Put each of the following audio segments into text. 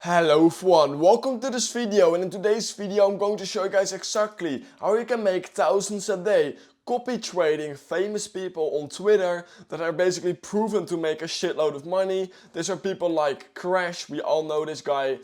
Hello everyone, welcome to this video, and in today's video I'm going to show you guys exactly how you can make thousands a day copy trading famous people on Twitter that are basically proven to make a shitload of money. These are people like Crash, we all know this guy,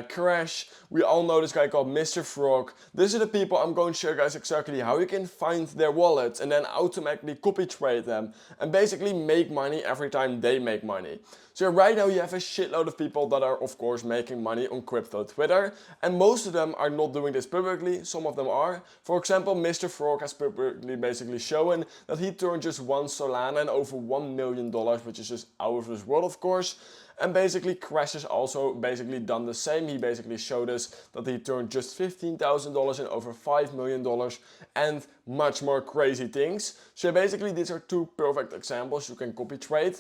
Crash, we all know this guy called Mr. Frog. These are the people I'm going to show you guys exactly how you can find their wallets and then automatically copy trade them and basically make money every time they make money. So right now you have a shitload of people that are of course making money on crypto Twitter, and most of them are not doing this publicly, some of them are. For example, Mr. Frog has publicly basically shown that he turned just one Solana and over $1 million, which is just out of this world of course. And basically Crash has also basically done the same. He basically showed us that he turned just $15,000 and over $5 million and much more crazy things. So basically these are two perfect examples you can copy trade.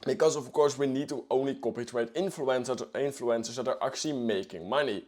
Because of course we need to only copy trade influencers that are actually making money.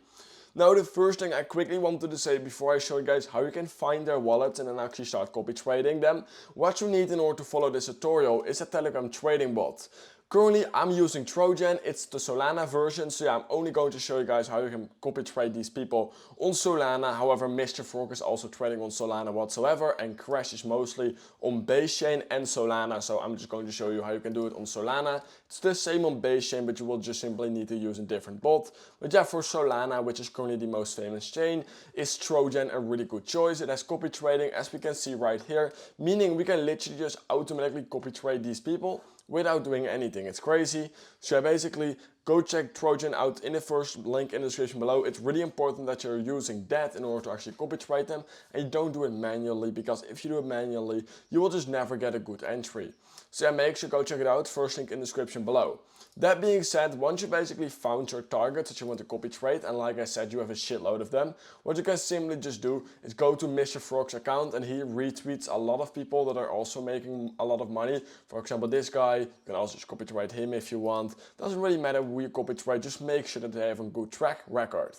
Now the first thing I quickly wanted to say before I show you guys how you can find their wallets and then actually start copy trading them, what you need in order to follow this tutorial is a Telegram trading bot. Currently I'm using Trojan, it's the Solana version, so yeah, I'm only going to show you guys how you can copy trade these people on Solana. However, Mr. Frog is also trading on Solana whatsoever, and Crash is mostly on base chain and Solana, so I'm just going to show you how you can do it on Solana. It's the same on base chain, but you will just simply need to use a different bot. But yeah, for Solana, which is currently the most famous chain, is Trojan a really good choice. It has copy trading, as we can see right here, meaning we can literally just automatically copy trade these people without doing anything. It's crazy. So basically go check Trojan out in the first link in the description below. It's really important that you're using that in order to actually copy trade them, and you don't do it manually, because if you do it manually you will just never get a good entry. So yeah, make sure go check it out, first link in the description below. That being said, once you basically found your targets that you want to copy trade, and like I said you have a shitload of them, what you can simply just do is go to Mr. Frog's account, and he retweets a lot of people that are also making a lot of money. For example, this guy, you can also just copy trade him if you want. Doesn't really matter who you copy trade, just make sure that they have a good track record.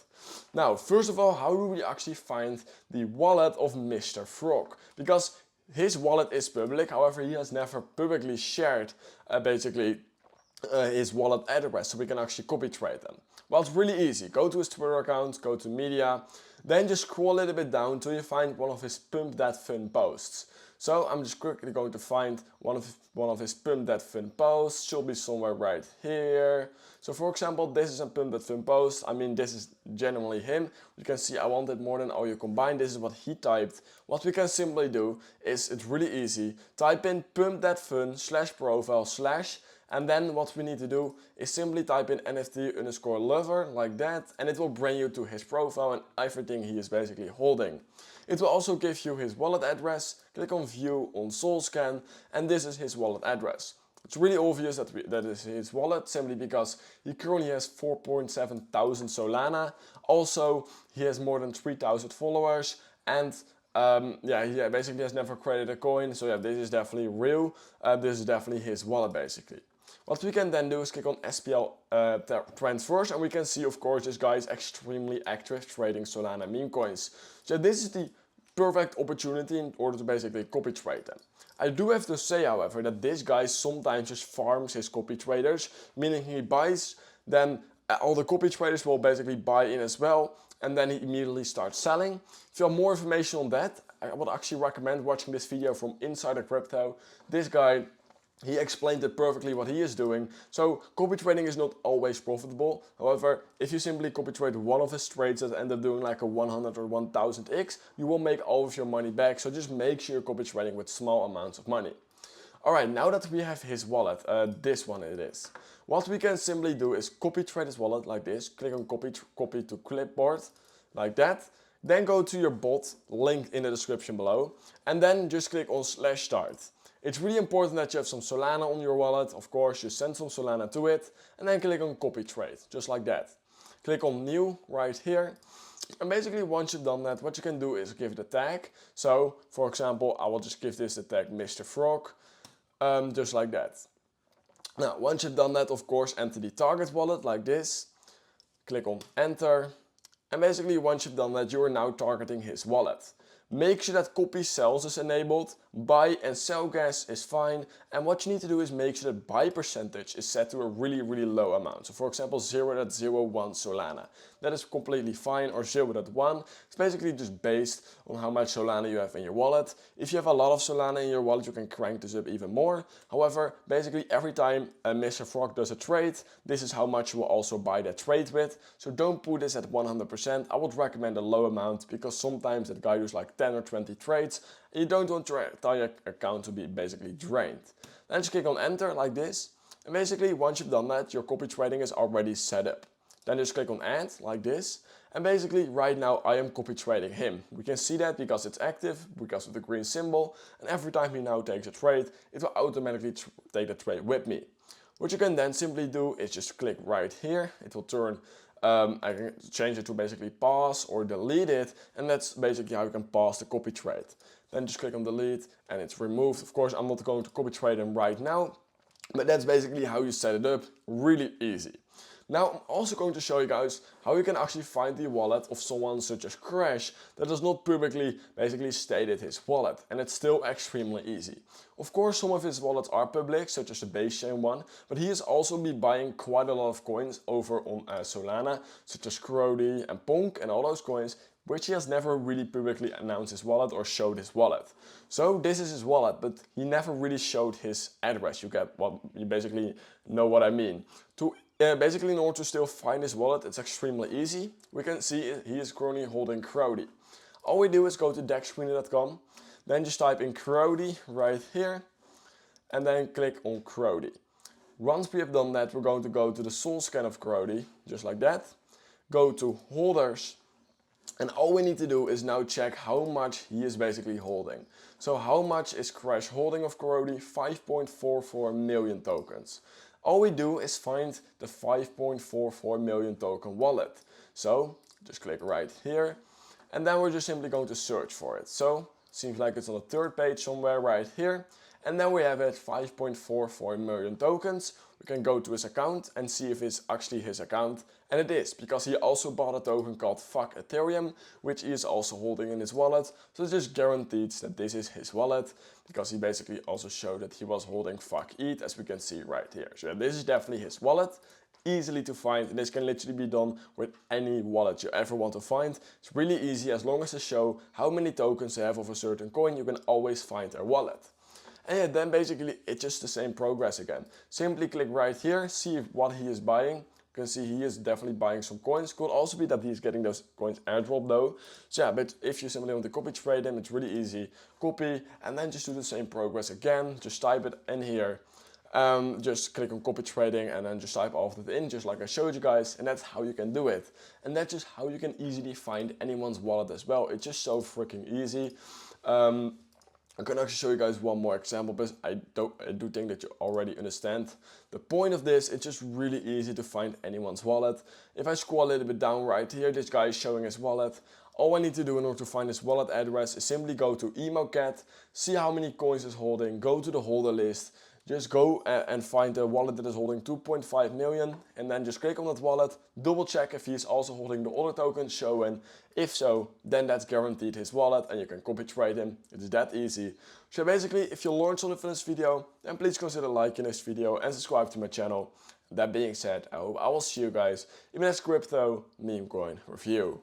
Now, first of all, how do we actually find the wallet of Mr. Frog? Because his wallet is public, however he has never publicly shared his wallet address, so we can actually copy trade them. Well, it's really easy. Go to his Twitter account, go to media, then just scroll a little bit down until you find one of his Pump That Fun posts. So I'm just quickly going to find one of his Pump That Fun posts. Should be somewhere right here. So for example, this is a Pump That Fun post. I mean, this is genuinely him. You can see I wanted more than all you combined. This is what he typed. What we can simply do is, it's really easy. Type in Pump That Fun /profile/ and then what we need to do is simply type in NFT_lover like that, and it will bring you to his profile and everything he is basically holding. It will also give you his wallet address. Click on view on SolScan, and this is his wallet address. It's really obvious that is his wallet, simply because he currently has 4.7 thousand Solana. Also, he has more than 3,000 followers, and yeah, he basically has never created a coin. So yeah, this is definitely real. This is definitely his wallet basically. What we can then do is click on SPL transfers, and we can see of course this guy is extremely active trading Solana meme coins. So this is the perfect opportunity in order to basically copy trade them. I do have to say however that this guy sometimes just farms his copy traders, meaning he buys, then all the copy traders will basically buy in as well, and then he immediately starts selling. If you want more information on that, I would actually recommend watching this video from Insider Crypto. This guy, he explained it perfectly what he is doing. So copy trading is not always profitable. However, if you simply copy trade one of his trades that end up doing like a 100 or 1000x, you will make all of your money back. So just make sure you're copy trading with small amounts of money. Alright, now that we have his wallet, this one it is. What we can simply do is copy trade his wallet like this. Click on copy to clipboard, like that. Then go to your bot, linked in the description below. And then just click on /start. It's really important that you have some Solana on your wallet. Of course, you send some Solana to it. And then click on copy trade, just like that. Click on new right here. And basically once you've done that, what you can do is give it a tag. So for example, I will just give this the tag Mr. Frog. Just like that. Now, once you've done that, of course, enter the target wallet like this. Click on enter. And basically, once you've done that, you are now targeting his wallet. Make sure that copy sells is enabled, buy and sell gas is fine, and what you need to do is make sure that buy percentage is set to a really low amount. So for example 0.01 Solana. That is completely fine, or 0.1. It's basically just based on how much Solana you have in your wallet. If you have a lot of Solana in your wallet, you can crank this up even more. However, basically every time Mr. Frog does a trade, this is how much you will also buy that trade with. So don't put this at 100%. I would recommend a low amount, because sometimes that guy does like 10 or 20 trades. And you don't want your entire account to be basically drained. Then just click on enter like this. And basically once you've done that, your copy trading is already set up. Then just click on add like this. And basically right now I am copy trading him. We can see that because it's active, because of the green symbol. And every time he now takes a trade, it will automatically take the trade with me. What you can then simply do is just click right here. It will turn, I can change it to basically pause or delete it. And that's basically how you can pause the copy trade. Then just click on delete and it's removed. Of course, I'm not going to copy trade him right now, but that's basically how you set it up. Really easy. Now I'm also going to show you guys how you can actually find the wallet of someone such as Crash that does not publicly basically stated his wallet, and it's still extremely easy. Of course some of his wallets are public, such as the base chain one, but he has also been buying quite a lot of coins over on Solana, such as Crody and Ponk and all those coins, which he has never really publicly announced his wallet or showed his wallet. So this is his wallet, but he never really showed his address. You get what you basically know what I mean. Basically, in order to still find his wallet, it's extremely easy. We can see he is currently holding Crody. All we do is go to dexscreener.com, then just type in Crody right here, and then click on Crody. Once we have done that, we're going to go to the soul scan of Crody, just like that. Go to holders, and all we need to do is now check how much he is basically holding. So how much is Crash holding of Crody? 5.44 million tokens. All we do is find the 5.44 million token wallet. So just click right here, and then we're just simply going to search for it. So seems like it's on the third page somewhere right here. And then we have it, 5.44 million tokens. We can go to his account and see if it's actually his account. And it is, because he also bought a token called Fuck Ethereum, which he is also holding in his wallet. So it just guarantees that this is his wallet, because he basically also showed that he was holding Fuck ETH, as we can see right here. So this is definitely his wallet. Easily to find, and this can literally be done with any wallet you ever want to find. It's really easy, as long as they show how many tokens they have of a certain coin, you can always find their wallet. And yeah, then basically it's just the same progress again. Simply click right here, see what he is buying. You can see he is definitely buying some coins. Could also be that he's getting those coins airdrop though. So yeah, but if you simply want to copy trade them, it's really easy. Copy and then just do the same progress again. Just type it in here. Just click on copy trading and then just type all of it in, just like I showed you guys, and that's how you can do it. And that's just how you can easily find anyone's wallet as well. It's just so freaking easy. I can actually show you guys one more example, but I do think that you already understand the point of this. It's just really easy to find anyone's wallet. If I scroll a little bit down right here, this guy is showing his wallet. All I need to do in order to find his wallet address is simply go to EmoCat, see how many coins he's holding, go to the holder list, just go and find the wallet that is holding 2.5 million, and then just click on that wallet, double check if he's also holding the other tokens shown. If so, then that's guaranteed his wallet and you can copy trade him. It's that easy. So basically, if you learned something from this video, then please consider liking this video and subscribe to my channel. That being said, I hope I will see you guys in the next crypto meme coin review.